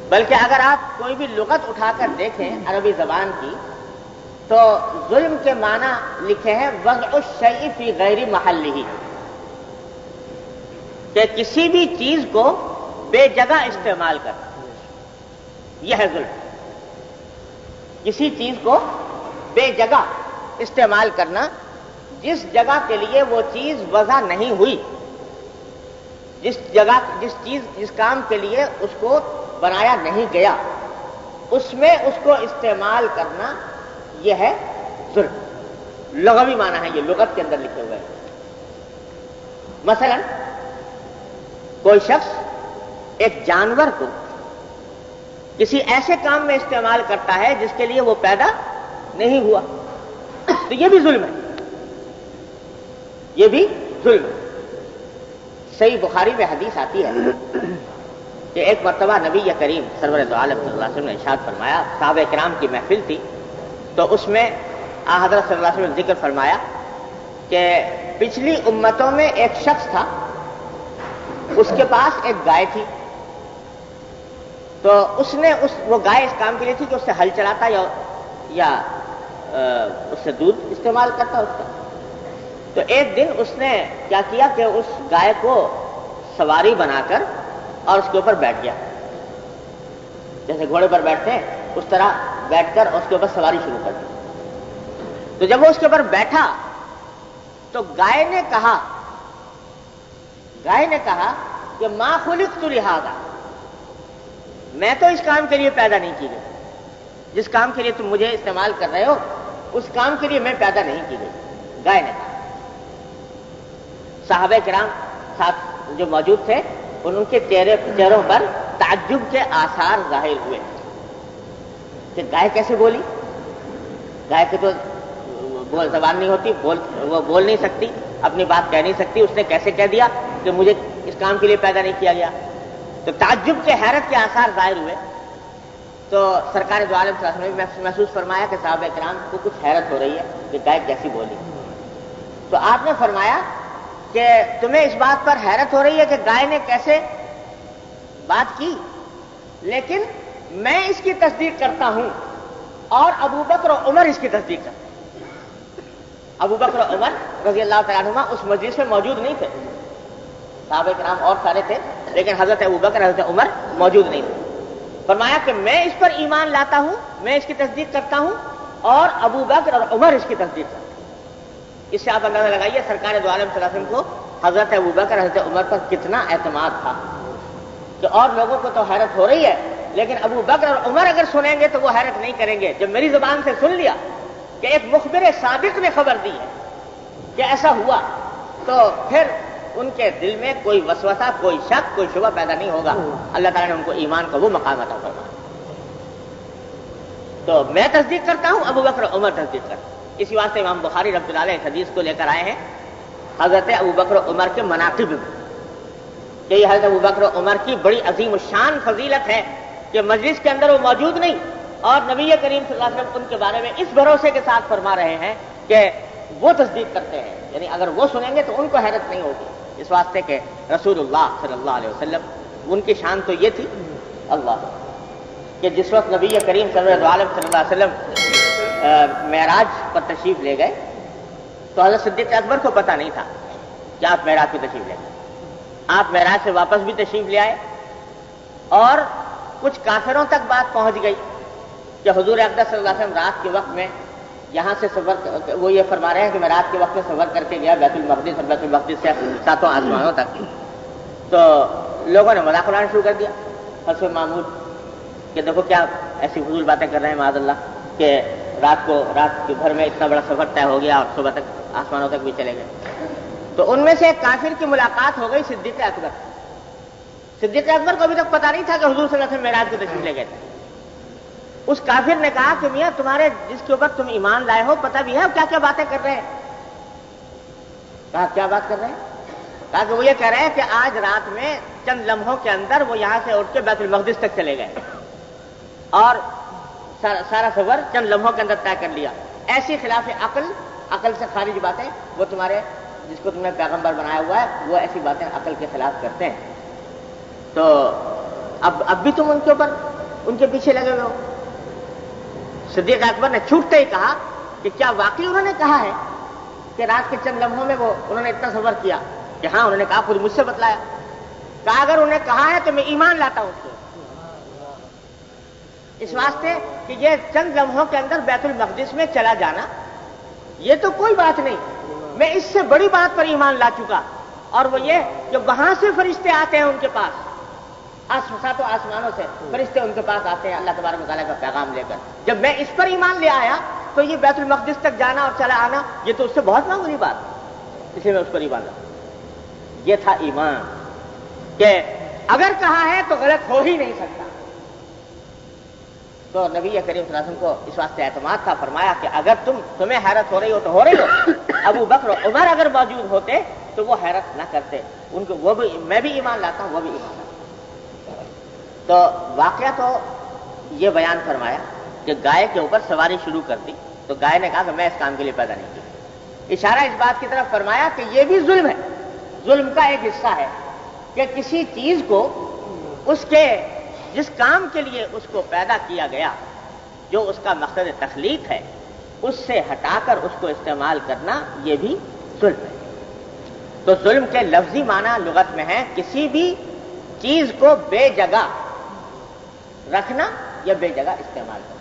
بلکہ اگر آپ کوئی بھی لغت اٹھا کر دیکھیں عربی زبان کی تو ظلم کے معنی لکھے ہیں وضع الشیء فی غیر محلہ، کہ کسی بھی چیز کو بے جگہ استعمال کرنا، یہ ہے ظلم۔ کسی چیز کو بے جگہ استعمال کرنا، جس جگہ کے لیے وہ چیز وضع نہیں ہوئی، جس کام کے لیے اس کو بنایا نہیں گیا، اس میں اس کو استعمال کرنا، یہ ہے ظلم۔ لغوی معنی ہے، یہ لغت کے اندر لکھے ہوئے ہیں۔ مثلا کوئی شخص ایک جانور کو کسی ایسے کام میں استعمال کرتا ہے جس کے لیے وہ پیدا نہیں ہوا، تو یہ بھی ظلم ہے، یہ بھی ظلم ہے۔ صحیح بخاری میں حدیث آتی ہے کہ ایک مرتبہ نبی کریم سرور دو عالم صلی اللہ علیہ وسلم نے ارشاد فرمایا، صحابہ کرام کی محفل تھی، تو اس میں حضرت صلی اللہ علیہ وسلم نے ذکر فرمایا کہ پچھلی امتوں میں ایک شخص تھا، اس کے پاس ایک گائے تھی، تو اس نے وہ گائے اس کام کے لیے تھی کہ اس سے ہل چلاتا یا اس سے دودھ استعمال کرتا اس کا۔ تو ایک دن اس نے کیا کیا کہ اس گائے کو سواری بنا کر اور اس کے اوپر بیٹھ گیا، جیسے گھوڑے پر بیٹھتے ہیں اس طرح بیٹھ کر اس کے اوپر سواری شروع کر دی۔ تو جب وہ اس کے اوپر بیٹھا تو گائے نے کہا کہ ما خلقت لہذا، میں تو اس کام کے لیے پیدا نہیں کی گئی، جس کام کے لیے تم مجھے استعمال کر رہے ہو اس کام کے لیے میں پیدا نہیں کی گئی، گائے نے کہا۔ صحابہ کرام ساتھ جو موجود تھے ان کے چہروں پر تعجب کے آثار ظاہر ہوئے کہ گائے کیسے بولی، گائے کے تو زبان نہیں ہوتی، وہ بول نہیں سکتی، اپنی بات کہہ نہیں سکتی، اس نے کیسے کہہ دیا کہ مجھے اس کام کے لیے پیدا نہیں کیا گیا؟ تو تعجب کے حیرت کے آثار ظاہر ہوئے۔ تو سرکار دو عالم صلی اللہ علیہ وسلم نے محسوس فرمایا کہ صحابہ کرام کو کچھ حیرت ہو رہی ہے کہ گائے کیسی بولی۔ تو آپ نے فرمایا کہ تمہیں اس بات پر حیرت ہو رہی ہے کہ گائے نے کیسے بات کی، لیکن میں اس کی تصدیق کرتا ہوں اور ابو بکر و عمر اس کی تصدیق کرتے ہیں۔ ابو بکر و عمر رضی اللہ تعالیٰ عنہما اس مجلس میں موجود نہیں تھے، صحابہ کرام اور سارے تھے، لیکن حضرت ابو بکر حضرت عمر موجود نہیں تھے۔ فرمایا کہ میں اس پر ایمان لاتا ہوں، میں اس کی تصدیق کرتا ہوں اور ابو بکر اور عمر اس کی تصدیق کرتے ہیں۔ اس سے آپ اندازہ لگائیے سرکار دو عالم صلی اللہ علیہ وسلم کو حضرت ابو بکر حضرت عمر پر کتنا اعتماد تھا کہ اور لوگوں کو تو حیرت ہو رہی ہے لیکن ابو بکر اور عمر اگر سنیں گے تو وہ حیرت نہیں کریں گے۔ جب میری زبان سے سن لیا کہ ایک مخبر صادق نے خبر دی ہے کہ ایسا ہوا، تو پھر ان کے دل میں کوئی وسوسہ، کوئی شک، کوئی شبہ پیدا نہیں ہوگا۔ اللہ تعالیٰ نے ان کو ایمان کا وہ مقام عطا فرمایا۔ تو میں تصدیق کرتا ہوں، ابو بکر اور عمر تصدیق کرتا ہوں۔ اسی واسطے امام بخاری رحمۃ اللہ علیہ اس حدیث کو لے کر آئے ہیں حضرت ابو بکر و عمر کے مناقب میں، کہ یہ حضرت ابو بکر و عمر کی بڑی عظیم الشان فضیلت ہے کہ مجلس کے اندر وہ موجود نہیں اور نبی کریم صلی اللہ علیہ وسلم ان کے بارے میں اس بھروسے کے ساتھ فرما رہے ہیں کہ وہ تصدیق کرتے ہیں، یعنی اگر وہ سنیں گے تو ان کو حیرت نہیں ہوگی، اس واسطے کہ رسول اللہ صلی اللہ علیہ وسلم ان کی شان تو یہ تھی اللہ کہ جس وقت نبی کریم صلی اللہ علیہ وسلم معراج پر تشریف لے گئے تو حضرت صدیق اکبر کو پتہ نہیں تھا کہ آپ معراج پہ تشریف لے گئے۔ آپ معراج سے واپس بھی تشریف لے آئے اور کچھ کافروں تک بات پہنچ گئی کہ حضور اقدس صلی اللہ علیہ وسلم رات کے وقت میں یہاں سے سفر، وہ یہ فرما رہے ہیں کہ میں رات کے وقت میں سفر کر کے گیا بیت المقدس اور بیت المقدس سے ساتوں آسمانوں تک، تو لوگوں نے مذاق اڑانا شروع کر دیا حسب معمول کہ دیکھو کیا ایسی فضول باتیں کر رہے ہیں معاذ اللہ کہ رات کے بھر میں اتنا بڑا سفر طے ہو گیا اور صبح تک آسمانوں تک بھی چلے گئے۔ تو ان میں سے ایک کافر کی ملاقات ہو گئی صدیق اکبر۔ صدیق اکبر کو ابھی تک پتا نہیں تھا کہ حضور صلی اللہ علیہ وسلم معراج کو تشریف لے گئے تھے۔ اس کافر نے کہا کہ میاں تمہارے جس کے اوپر تم ایمان لائے ہو پتہ بھی ہے کیا کیا باتیں کر رہے ہیں؟ کہا کیا بات کر رہے ہیں؟ کہا کہ وہ یہ کہہ رہے ہیں کہ آج رات میں چند لمحوں کے اندر وہ یہاں سے اٹھ کے بیت المقدس تک چلے گئے اور سارا سفر چند لمحوں کے اندر طے کر لیا۔ ایسی خلاف عقل سے خارج باتیں وہ تمہارے جس کو تم نے پیغمبر بنایا ہوا ہے وہ ایسی باتیں عقل کے خلاف کرتے ہیں۔ تو اب بھی تم ان کے اوپر ان کے پیچھے لگے ہوئے ہو؟ صدیق اکبر نے چھوٹتے ہی کہا کہ کیا واقعی انہوں نے کہا ہے کہ رات کے چند لمحوں میں وہ انہوں نے اتنا صبر کیا؟ کہ ہاں، انہوں نے کہا، خود مجھ سے بتلایا. کہا اگر انہوں نے کہا ہے تو میں ایمان لاتا ہوں اس کو، اس واسطے کہ یہ چند لمحوں کے اندر بیت المقدس میں چلا جانا یہ تو کوئی بات نہیں، میں اس سے بڑی بات پر ایمان لا چکا، اور وہ یہ کہ وہاں سے فرشتے آتے ہیں ان کے پاس، ساتوں آسمانوں سے فرشتے ان کے پاس آتے ہیں اللہ تبارک و تعالیٰ کا پیغام لے کر. جب میں اس پر ایمان لے آیا تو یہ بیت المقدس تک جانا اور چلا آنا یہ تو اس سے بہت معمولی بات، اس لیے میں اس پر ایمان لاتا. یہ تھا ایمان کہ اگر کہا ہے تو غلط ہو ہی نہیں سکتا. تو نبی کریم صلی اللہ علیہ وسلم کو اس واسطے اعتماد تھا، فرمایا کہ اگر تمہیں حیرت ہو رہی ہو تو ہو رہی ہو، ابو بکر عمر اگر موجود ہوتے تو وہ حیرت نہ کرتے، ان کو وہ بھی، میں بھی ایمان لاتا ہوں، وہ بھی ایمان لاتا. تو واقعہ تو یہ بیان فرمایا کہ گائے کے اوپر سواری شروع کر دی تو گائے نے کہا کہ میں اس کام کے لیے پیدا نہیں کی. اشارہ اس بات کی طرف فرمایا کہ یہ بھی ظلم ہے، ظلم کا ایک حصہ ہے کہ کسی چیز کو اس کے جس کام کے لیے اس کو پیدا کیا گیا، جو اس کا مقصد تخلیق ہے، اس سے ہٹا کر اس کو استعمال کرنا یہ بھی ظلم ہے. تو ظلم کے لفظی معنی لغت میں ہے کسی بھی چیز کو بے جگہ رکھنا یا بے جگہ استعمال کرنا.